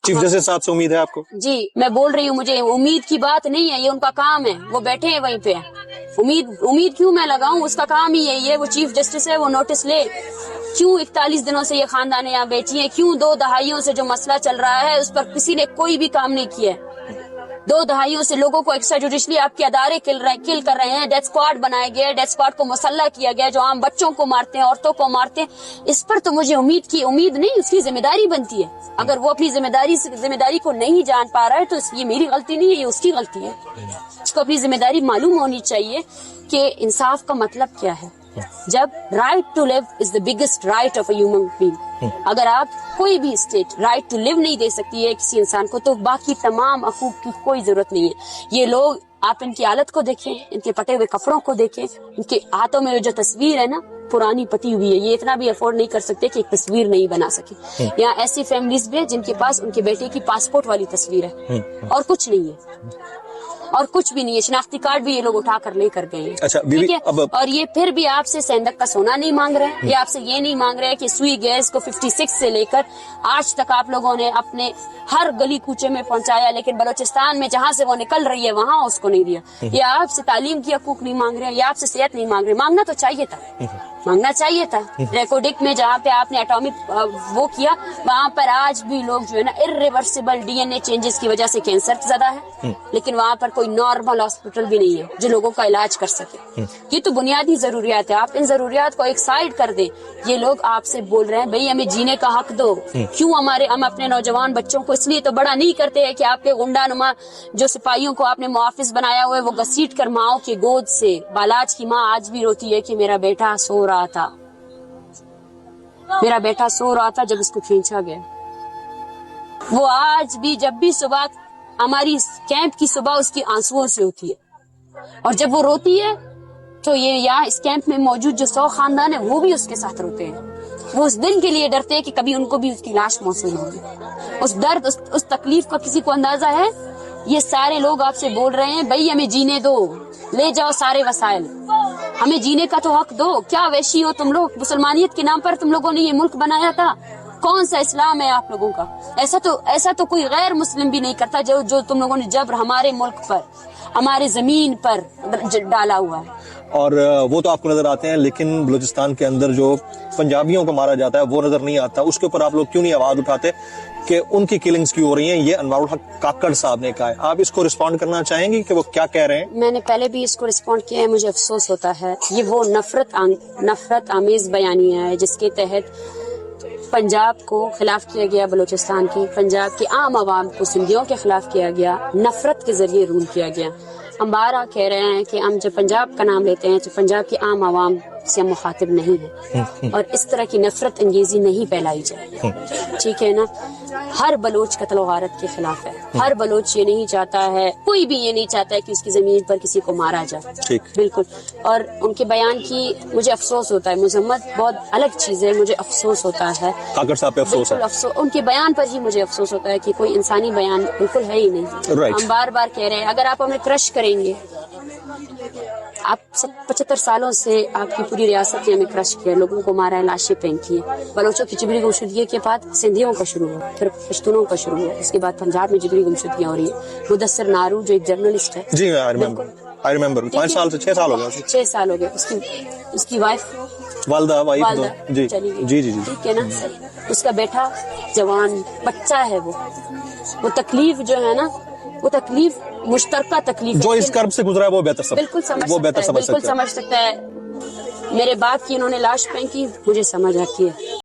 Chief justice साहब से उम्मीद है आपको? जी मैं बोल रही हूँ, मुझे उम्मीद की बात नहीं है, ये उनका काम है, वो बैठे हैं वहीं पे। उम्मीद क्यों मैं लगाऊं, उसका काम ही यही है, वो चीफ जस्टिस है, वो नोटिस ले। क्यों 41 दिनों से ये खानदान यहाँ बेची है, क्यों 2 दहाइयों से जो मसला चल रहा है उस पर किसी ने कोई भी काम नहीं किया है। 2 दहाइयों से लोगों को एक्स्ट्रा जुडिशली आपके अदारे किल कर रहे हैं, डेथ स्क्वाड बनाए गए, डेथ स्क्वाड को मुसल्ला किया गया, जो आम बच्चों को मारते हैं, औरतों को मारते हैं। इस पर तो मुझे उम्मीद नहीं, उसकी जिम्मेदारी बनती है। अगर वो अपनी जिम्मेदारी को नहीं जान पा रहा है तो ये मेरी गलती नहीं है, ये उसकी गलती है। उसको अपनी जिम्मेदारी मालूम होनी चाहिए कि इंसाफ का मतलब क्या है। जब right to live is the biggest right of a human being, अगर आप कोई भी स्टेट राइट टू लिव नहीं दे सकती है किसी इंसान को, तो बाकी तमाम हकूक की कोई जरूरत नहीं है। ये लोग, आप इनकी हालत को देखें, इनके पटे हुए कपड़ों को देखें, इनके हाथों में जो तस्वीर है ना पुरानी पटी हुई है, ये इतना भी अफोर्ड नहीं कर सकते कि एक तस्वीर नहीं बना सके। यहाँ ऐसी फैमिलीज भी है जिनके पास उनके बेटे की पासपोर्ट वाली तस्वीर है और कुछ नहीं है, और कुछ भी नहीं है, शनाख्ती कार्ड भी ये लोग उठा कर लेकर गए हैं। अच्छा, ठीक है, और ये फिर भी आपसे सेंधक का सोना नहीं मांग रहे हैं, ये आपसे ये नहीं मांग रहे हैं कि सुई गैस को 56 से लेकर आज तक आप लोगों ने अपने हर गली कूचे में पहुंचाया, लेकिन बलोचिस्तान में जहाँ से वो निकल रही है वहाँ उसको नहीं दिया। ये आपसे तालीम की हकूक नहीं मांग रहे हैं, ये आपसे सेहत नहीं मांग रहे, मांगना तो चाहिए था, मांगना चाहिए था। रेकोडिक में जहाँ पे आपने एटॉमिक वो किया, वहाँ पर आज भी लोग जो है ना इर्रिवर्सिबल डीएनए चेंजेस की वजह से कैंसर ज़्यादा है, लेकिन वहाँ पर कोई नॉर्मल हॉस्पिटल भी नहीं है जो लोगों का इलाज कर सके। ये तो बुनियादी जरूरियात है, आप इन जरूरियात को एक साइड कर दें। ये लोग आपसे बोल रहे हैं भाई हमें जीने का हक दो। क्यों हम अपने नौजवान बच्चों को इसलिए तो बड़ा नहीं करते हैं कि आपके गुंडानुमा जो सिपाहियों को आपने मुआफिज बनाया हुआ है, वो घसीट कर माओ के गोद से, बालाज की माँ आज भी रोती है कि मेरा बेटा सो रहा था, मेरा बेटा सो रहा था जब इसको खींचा गया। वो आज भी जब भी सुबह हमारी कैंप की सुबह उसकी आंसुओं से होती है, और जब वो रोती है तो ये यहाँ इस कैंप में मौजूद जो 100 खानदान है वो भी उसके साथ रोते हैं। वो उस दिन के लिए डरते हैं कि कभी उनको भी उसकी लाश मौसूल होगी। उस दर्द, उस तकलीफ का किसी को अंदाजा है? ये सारे लोग आपसे बोल रहे हैं भाई हमें जीने दो, ले जाओ सारे वसाइल, हमें जीने का तो हक दो। क्या वैशी हो तुम लोग? मुसलमानियत के नाम पर तुम लोगों ने ये मुल्क बनाया था, कौन सा इस्लाम है आप लोगों का? ऐसा तो कोई गैर मुस्लिम भी नहीं करता जो तुम लोगों ने जबर हमारे मुल्क पर, हमारे जमीन पर डाला हुआ है। और वो तो आपको नजर आते हैं, लेकिन बलूचिस्तान के अंदर जो पंजाबियों को मारा जाता है वो नजर नहीं आता। उसके ऊपर आप लोग क्यों नहीं आवाज उठाते कि उनकी किलिंग्स क्यों हो रही हैं? ये अनवारुल हक काकड़ साहब ने कहा है, आप इसको रिस्पॉन्ड करना चाहेंगे कि वो क्या कह रहे हैं? मैंने पहले भी इसको रिस्पॉन्ड किया है, मुझे अफसोस होता है। ये वो नफरत आमेज बयानिया है जिसके तहत पंजाब को खिलाफ किया गया, बलूचिस्तान की पंजाब के आम आवाम को सिंधियों के खिलाफ किया गया, नफरत के जरिए रूल किया गया। हम बारहा कह रहे हैं कि हम जब पंजाब का नाम लेते हैं तो पंजाब की आम आवाम से हम मुखातिब नहीं है, और इस तरह की नफरत अंगेजी नहीं फैलाई जाए, ठीक है ना। हर बलोच कत्ल गारत के खिलाफ है, हर बलोच ये नहीं चाहता है, कोई भी ये नहीं चाहता है कि उसकी जमीन पर किसी को मारा जाए, बिल्कुल। और उनके बयान की मुझे अफसोस होता है, मजम्मत बहुत अलग चीज है, मुझे अफसोस होता है, काकड़ साहब पे अफसोस है, उनके बयान पर ही मुझे अफसोस होता है कि कोई इंसानी बयान बिल्कुल है ही नहीं। हम बार बार कह रहे हैं अगर आप हमें क्रश करेंगे, आप 75 सालों से आपकी पूरी रियासत ने हमें क्रश किया, लोगों को मारा है, लाशें फेंकी है। बलोचों की जबरी गुमशुदगी के बाद सिंधियों का शुरू हुआ, फिर पश्तूनों का शुरू हुआ, इसके बाद पंजाब में जबरी गुमशुदगियां हो रही है। मुदस्सिर नारू जो एक जर्नलिस्ट है, जी आई रिमेम्बर 5 साल से 6 साल हो गए, 6 साल हो गए। उसकी वालिदा जी जी जी, ठीक है ना। उसका बेटा जवान बच्चा है, वो तकलीफ जो है ना, वो तकलीफ मुश्तरका तकलीफ जो इस कर्ब से गुजरा है वो बेहतर समझ सकता है। मेरे बाप की इन्होंने लाश फेंकी, मुझे समझ आती है।